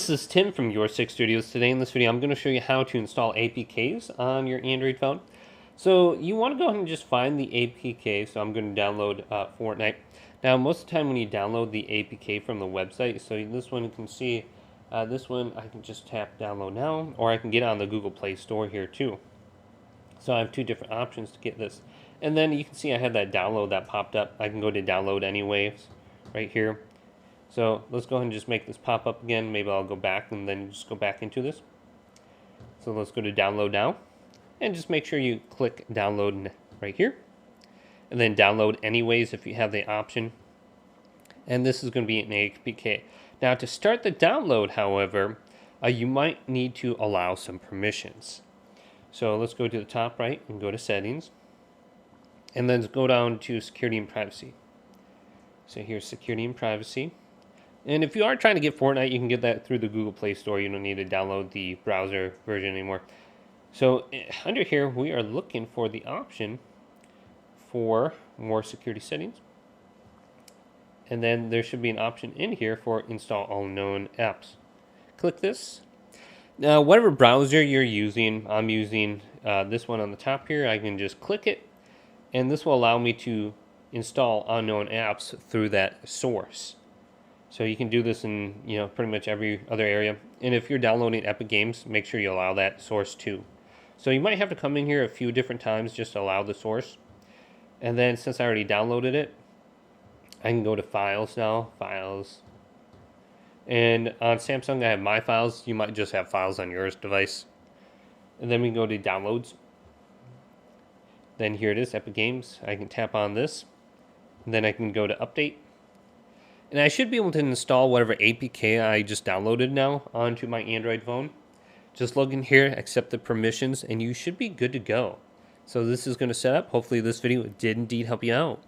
this is Tim from Your Six Studios. Today in this video, I'm going to show you how to install APKs on your Android phone. So you want to go ahead and just find the APK. So I'm going to download Fortnite. Now, most of the time when you download the APK from the website, so this one you can see, this one I can just tap download now, or I can get on the Google Play Store here too. So I have two different options to get this. And then you can see I had that download that popped up. I can go to download anyways right here. So let's go ahead and just make this pop up again. Maybe I'll go back and then just go back into this. So let's go to download now. And just make sure you click download right here. And then download anyways if you have the option. And this is going to be an APK. Now to start the download, however, you might need to allow some permissions. So let's go to the top right and go to settings. And then go down to security and privacy. So here's security and privacy. And if you are trying to get Fortnite, you can get that through the Google Play Store. You don't need to download the browser version anymore. So under here, we are looking for the option for more security settings. And then there should be an option in here for install all known apps. Click this. Now, whatever browser you're using, I'm using this one on the top here. I can just click it, and this will allow me to install unknown apps through that source. So you can do this in pretty much every other area. And if you're downloading Epic Games, make sure you allow that source too. So you might have to come in here a few different times just to allow the source. And then since I already downloaded it, I can go to Files now, Files. And on Samsung, I have My Files. You might just have Files on yours device. And then we can go to Downloads. Then here it is, Epic Games. I can tap on this. And then I can go to Update. And I should be able to install whatever APK I just downloaded now onto my Android phone. Just log in here, accept the permissions, and you should be good to go. So this is going to set up. Hopefully this video did indeed help you out.